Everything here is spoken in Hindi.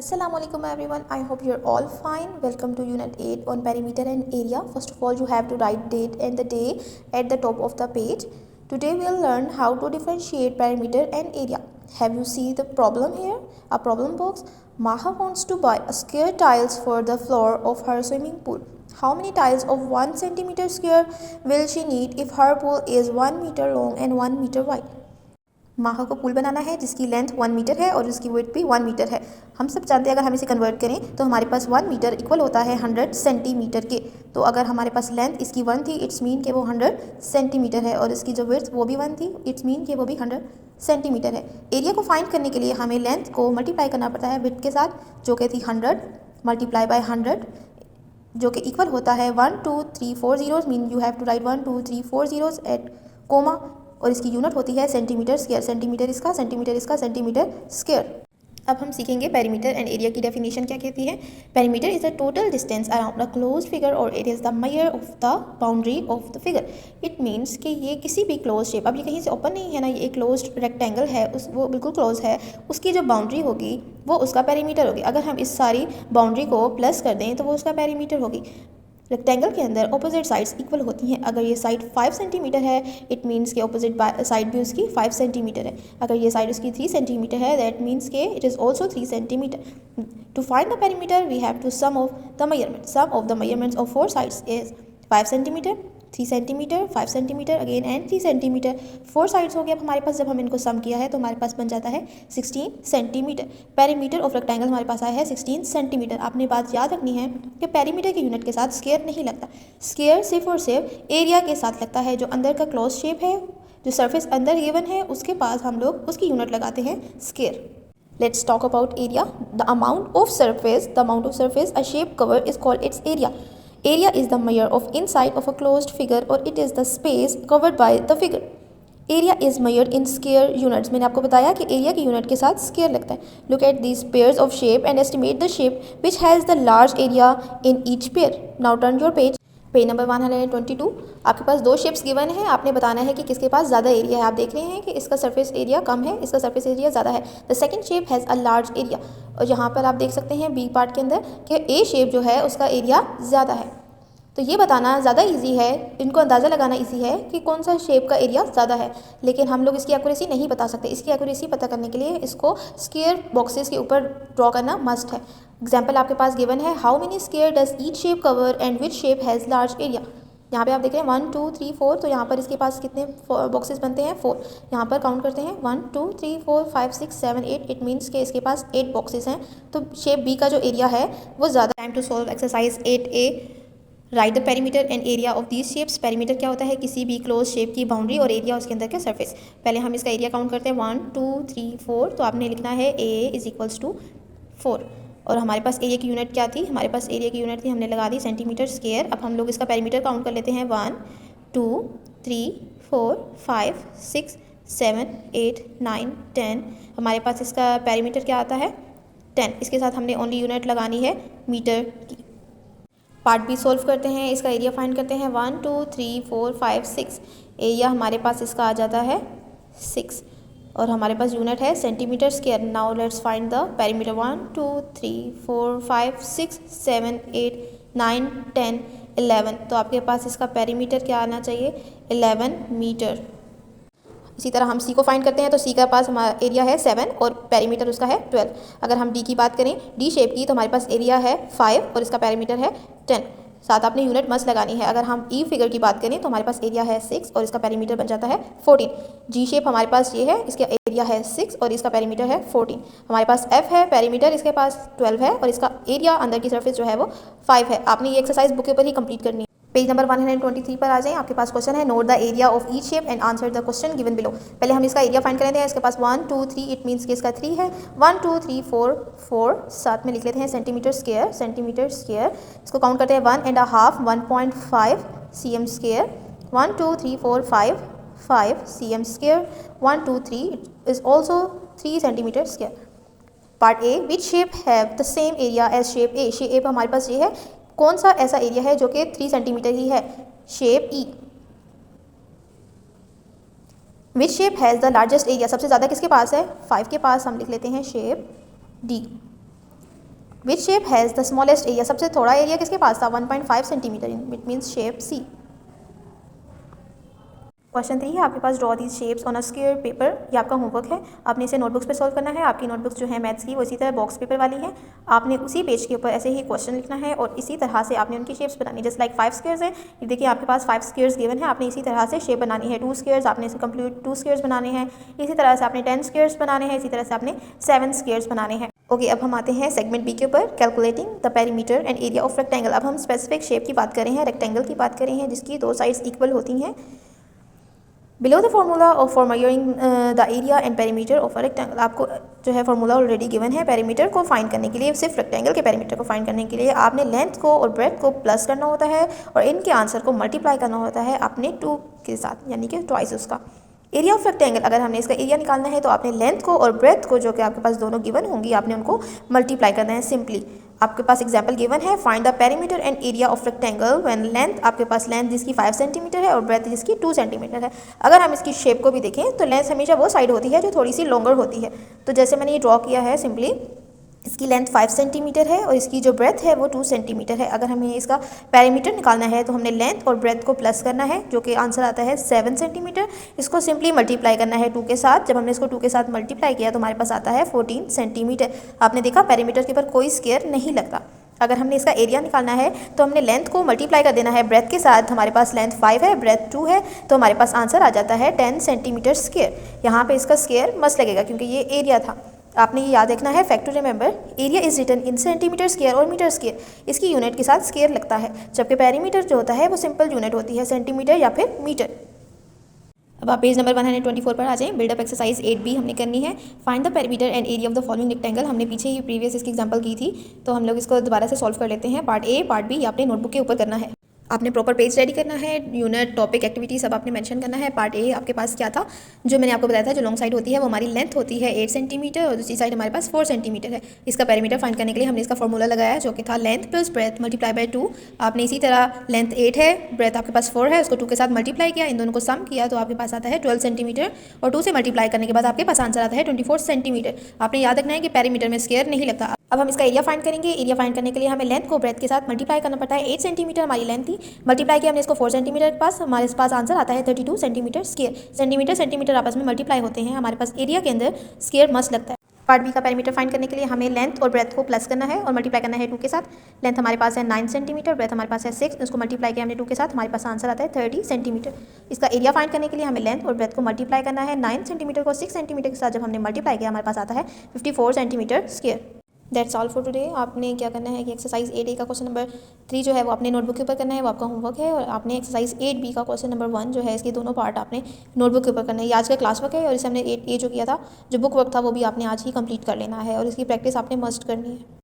Assalamualaikum everyone. I hope you're all fine. Welcome to Unit 8 on perimeter and area. First of all, you have to write date and the day at the top of the page. Today we'll learn how to differentiate perimeter and area. Have you seen the problem here? A problem box. Maha wants to buy a square tiles for the floor of her swimming pool. How many tiles of 1 centimeter square will she need if her pool is 1 meter long and 1 meter wide? माहा को पूल बनाना है जिसकी लेंथ 1 मीटर है और उसकी विड्थ भी 1 मीटर है। हम सब जानते हैं अगर हम इसे कन्वर्ट करें तो हमारे पास 1 मीटर इक्वल होता है 100 सेंटीमीटर के। तो अगर हमारे पास लेंथ इसकी 1 थी, इट्स मीन कि वो 100 सेंटीमीटर है, और इसकी जो विड्थ वो भी 1 थी, इट्स मीन कि वो भी 100 सेंटीमीटर है। एरिया को फाइंड करने के लिए हमें लेंथ को मल्टीप्लाई करना पड़ता है विड्थ के साथ, जो कि थी 100 मल्टीप्लाई बाय 100, जो कि इक्वल होता है 1 2 3 4 zeros. Mean you have to write 1 2 3 4 zeros at comma, और इसकी यूनिट होती है सेंटीमीटर स्क्वायर। सेंटीमीटर इसका, सेंटीमीटर इसका, सेंटीमीटर स्क्वायर। अब हम सीखेंगे पेरीमीटर एंड एरिया की डेफिनेशन क्या कहती है। Perimeter is the total distance around a closed figure और it is the measure of the boundary of the figure. It means कि ये किसी भी क्लोज शेप, अब ये कहीं से ओपन नहीं है ना, ये एक क्लोज्ड रेक्टेंगल है, वो बिल्कुल क्लोज है, उसकी जो बाउंड्री होगी वो उसका पेरीमीटर होगी। अगर हम इस सारी बाउंड्री को प्लस कर दें तो वो उसका पेरीमीटर होगी। रेक्टेंगल के अंदर ऑपोजिट साइड्स इक्वल होती हैं। अगर ये साइड 5 सेंटीमीटर है, इट मीन्स कि ऑपोजिट साइड भी उसकी 5 सेंटीमीटर है। अगर ये साइड उसकी 3 सेंटीमीटर है, दैट मीन्स कि it is also 3 centimetre. To find the perimeter we have to sum of the measurement. Sum of the measurements of 4 sides is 5 centimetre, 3 centimetre, 5 centimetre again and 3 centimetre. 4 sides हो गए। अब हमारे पास जब हम इनको सम किया है तो हमारे पास बन जाता है 16 सेंटीमीटर। पेरीमीटर ऑफ रेक्टेंगल हमारे पास आया है 16 सेंटीमीटर। आपने बात याद रखनी है कि पेरीमीटर की यूनिट के साथ स्क्वायर नहीं लगता। स्क्वायर सिर्फ और सिर्फ एरिया के साथ लगता है। जो अंदर का क्लोज शेप है, जो सरफेस अंदर गिवन है, उसके पास हम लोग उसकी यूनिट लगाते हैं square. Let's talk about area. The amount of surface a shape cover is called its area. Area is the measure of inside of a closed figure or it is the space covered by the figure. Area is measured in square units. मैंने आपको बताया कि एरिया की यूनिट के साथ स्क्वायर लगता है। Look at these pairs of shape and estimate the shape which has the large area in each pair. Now turn your page. Page number 122। आपके पास 2 शेप्स गिवन है, आपने बताना है कि किसके पास ज़्यादा एरिया है। आप देख रहे हैं कि इसका सरफेस एरिया कम है, इसका सरफेस एरिया ज़्यादा है। The second shape has a large area, और यहाँ पर आप देख सकते हैं बी पार्ट के अंदर कि ए शेप जो है उसका एरिया ज़्यादा है। तो ये बताना ज़्यादा इजी है, इनको अंदाज़ा लगाना इजी है कि कौन सा शेप का एरिया ज़्यादा है, लेकिन हम लोग इसकी एक्यूरेसी नहीं बता सकते। इसकी एक्यूरेसी पता करने के लिए इसको स्क्वायर बॉक्सेस के ऊपर ड्रॉ करना मस्ट है। एग्जाम्पल आपके पास गिवन है, how many square does each shape cover and which shape has large area. यहाँ पे आप देख रहे हैं 1 2 3 4, तो यहाँ पर इसके पास कितने बॉक्सेस बनते हैं 4। यहाँ पर काउंट करते हैं 1 2 3 4 5 6 7 8। इट मीन्स कि इसके पास 8 बॉक्सेस हैं। तो शेप बी का जो एरिया है वो ज़्यादा। Time to solve exercise 8A। Write the perimeter and area of these shapes. Perimeter क्या होता है? किसी भी क्लोज शेप की बाउंड्री, और एरिया उसके अंदर के सरफेस। पहले हम इसका एरिया काउंट करते हैं 1 2 3 4। तो आपने लिखना है A इज इक्वल्स टू 4। और हमारे पास एरिया की यूनिट क्या थी? हमारे पास एरिया की यूनिट थी, हमने लगा दी सेंटीमीटर स्क्वायर। अब हम लोग इसका पेरीमीटर काउंट कर लेते हैं 1 2 3 4 5 6 7 8 9 10। हमारे पास इसका पेरीमीटर क्या आता है? 10। इसके साथ हमने ओनली यूनिट लगानी है मीटर की। पार्ट बी सॉल्व करते हैं, इसका एरिया फाइंड करते हैं 1 2 3 4 5 6। एरिया हमारे पास इसका आ जाता है 6, और हमारे पास यूनिट है centimetre square. Now let's find the perimeter 1 2 3 4 5 6 7 8 9 10 11। तो आपके पास इसका पेरीमीटर क्या आना चाहिए? 11 मीटर। इसी तरह हम सी को फाइंड करते हैं, तो सी का पास हमारा एरिया है 7 और पेरीमीटर उसका है 12। अगर हम डी की बात करें, डी शेप की, तो हमारे पास एरिया है 5 और इसका पेरीमीटर है 10। साथ आपने यूनिट मस्ट लगानी है। अगर हम ई फिगर की बात करें तो हमारे पास एरिया है 6 और इसका पेरीमीटर बन जाता है 14। जी शेप हमारे पास ये है, इसका एरिया है 6 और इसका पेरीमीटर है 14। हमारे पास एफ है, पेरीमीटर इसके पास 12 है और इसका एरिया अंदर की सरफेस जो है वो 5 है। आपने ये एक्सरसाइज बुक के ऊपर ही कंप्लीट करनी है। पेज नंबर 123 पर आ जाएं। आपके पास क्वेश्चन है, note the area of each shape and answer the question given below. पहले हम इसका एरिया फाइंड कर लेते हैं। इसके पास 1 2 3, इट मीन्स कि इसका 3 है। 1 2 3 4 4, साथ में लिख लेते हैं सेंटीमीटर स्क्वायर। सेंटीमीटर स्क्वायर इसको काउंट करते हैं 1.5 1.5 cm square. 1 2 3 4 5 5 cm square. 1 2 3 is also 3 centimetre square. Part A, which shape have the same area as shape A. Shape हमारे पास ये है, कौन सा ऐसा एरिया है जो कि 3 सेंटीमीटर ही है? Shape E. Which shape has the largest area, सबसे ज़्यादा किसके पास है? 5 के पास। हम लिख लेते हैं shape D. Which shape has the smallest area, सबसे थोड़ा एरिया किसके पास था 1.5 centimetre, it means shape C. Question 3 है आपके पास, draw these shapes on a square paper, ये आपका होमवर्क है, आपने इसे नोटबुक्स पे सॉल्व करना है। आपकी नोटबुक्स जो है मैथ्स की वो इसी तरह बॉक्स पेपर वाली है, आपने उसी पेज के ऊपर ऐसे ही क्वेश्चन लिखना है और इसी तरह से आपने उनकी शेप्स बनानी है। जस्ट लाइक 5 स्क्वायर्स हैं, ये देखिए आपके पास 5 स्क्वायर्स गिवन है, आपने इसी तरह से शेप बनानी है। 2 स्क्वायर्स आपने इसे कंप्लीट 2 स्क्वायर्स बनाने हैं, इसी तरह से आपने 10 स्क्वायर्स बनाने हैं, इसी तरह से आपने 7 स्क्वायर्स बनाने हैं। ओके, अब हम आते हैं सेगमेंट बी के ऊपर, calculating the perimeter and area of rectangle. अब हम स्पेसिफिक शेप की बात कर रहे हैं, रेक्टेंगल की बात कर रहे हैं जिसकी 2 साइड्स इक्वल होती हैं। Below the formula of for measuring the area and perimeter of a rectangle, आपको जो है फार्मूला ऑलरेडी गिवन है। पेरीमीटर को फाइंड करने के लिए, सिर्फ रेक्टेंगल के पेरीमीटर को फाइंड करने के लिए आपने लेंथ को और ब्रेथ को प्लस करना होता है और इनके आंसर को मल्टीप्लाई करना होता है अपने 2 के साथ, यानी कि ट्वाइस उसका। एरिया ऑफ रेक्टेंगल, अगर हमने इसका एरिया निकालना है तो आपने लेंथ को और ब्रेथ को, जो कि आपके पास दोनों गिवन होंगी, आपने उनको मल्टीप्लाई करना है सिंपली। आपके पास एग्जाम्पल गिवन है, find the perimeter and area of rectangle when length, आपके पास लेंथ जिसकी 5 सेंटीमीटर है और ब्रेथ जिसकी 2 सेंटीमीटर है। अगर हम इसकी शेप को भी देखें तो लेंथ हमेशा वो साइड होती है जो थोड़ी सी लॉन्गर होती है। तो जैसे मैंने ये ड्रॉ किया है, सिंपली इसकी लेंथ 5 सेंटीमीटर है और इसकी जो ब्रेथ है वो 2 सेंटीमीटर है। अगर हमें इसका पेरीमीटर निकालना है तो हमने लेंथ और ब्रेथ को प्लस करना है, जो कि आंसर आता है 7 सेंटीमीटर। इसको सिंपली मल्टीप्लाई करना है 2 के साथ। जब हमने इसको 2 के साथ मल्टीप्लाई किया तो हमारे पास आता है 14 सेंटीमीटर। आपने देखा पेरीमीटर के ऊपर कोई स्क्वायर नहीं लगता। अगर हमने इसका एरिया निकालना है तो हमने लेंथ को मल्टीप्लाई कर देना है ब्रेथ के साथ। हमारे पास लेंथ 5 है, ब्रेथ 2 है, तो हमारे पास आंसर आ जाता है 10 सेंटीमीटर स्क्वायर। यहाँ पे इसका स्क्वायर मस्त लगेगा क्योंकि ये एरिया था। आपने ये याद रखना है, fact to remember, area is written in centimetre square और मीटर स्क्वायर, इसकी यूनिट के साथ स्क्वायर लगता है, जबकि पेरीमीटर जो होता है वो सिंपल यूनिट होती है, सेंटीमीटर या फिर मीटर। अब आप पेज नंबर 124 पर आ जाएं। बिल्डअप एक्सरसाइज 8B हमने करनी है। Find the perimeter and area of the following rectangle. हमने पीछे ही प्रीवियस इसकी एग्जांपल की थी, तो हम लोग इसको दोबारा से सॉल्व कर लेते हैं। पार्ट ए, पार्ट बी आपने नोटबुक के ऊपर करना है। आपने प्रॉपर पेज रेडी करना है, यूनिट, टॉपिक, एक्टिविटी सब आपने मेंशन करना है। पार्ट ए आपके पास क्या था, जो मैंने आपको बताया था, जो लॉन्ग साइड होती है वो हमारी लेंथ होती है 8 सेंटीमीटर और दूसरी साइड हमारे पास 4 सेंटीमीटर है। इसका पेरीमीटर फाइंड करने के लिए हमने इसका फॉर्मूला लगाया, जो कि था length plus breadth multiply by 2। आपने इसी तरह लेंथ 8 है, ब्रेथ आपके पास 4 है, उसको 2 के साथ मल्टीप्लाई किया, इन दोनों को सम किया तो आपके पास आता है 12 सेंटीमीटर और 2 से मल्टीप्लाई करने के बाद आपके पास आंसर आता है 24 सेंटीमीटर। आपने याद रखना है कि पेरीमीटर में स्क्वायर नहीं लगता। अब हम इसका एरिया फाइंड करेंगे। एरिया फाइंड करने के लिए हमें लेंथ को ब्रेथ के साथ मल्टीप्लाई करना पड़ता है। 8 सेंटीमीटर हमारी लेंथ थी, मल्टीप्लाई किया हमने इसको 4 सेंटीमीटर के पास, हमारे पास आंसर आता है 32 सेंटीमीटर स्क्वायर। सेंटीमीटर सेंटीमीटर आपस में मल्टीप्लाई होते हैं, हमारे पास एरिया के अंदर स्क्वायर मस्ट लगता है। पार्ट बी का पेरीमीटर फाइंड करने के लिए हमें लेंथ और ब्रेथ को प्लस करना है और मल्टीप्लाई करना है 2 के साथ। लेंथ हमारे पास है 9 सेंटीमीटर, ब्रेथ हमारे पास है 6, उसको मल्टीप्लाई किया हमने 2 के साथ, हमारे पास आंसर आता है 30 सेंटीमीटर। इसका एरिया फाइंड करने के लिए हमें लेंथ और ब्रेथ को मल्टीप्लाई करना है। 9 सेंटीमीटर को 6 सेंटीमीटर के साथ जब हमने मल्टीप्लाई किया हमारे पास आता है 54 centimetre square. That's all for today. आपने क्या करना है कि एक्सरसाइज 8A का क्वेश्चन नंबर 3 जो है वो अपने नोटबुक के ऊपर करना है, वो आपका होमवर्क है। और आपने एक्सरसाइज 8B का क्वेश्चन नंबर 1 जो है, इसके दोनों पार्ट आपने नोटबुक के ऊपर करना है। ये आज का क्लास वर्क है और इसे हमने 8A जो किया था, जो बुक वर्क था, वो भी आपने आज ही कंप्लीट कर लेना है और इसकी प्रैक्टिस आपने मस्ट करनी है।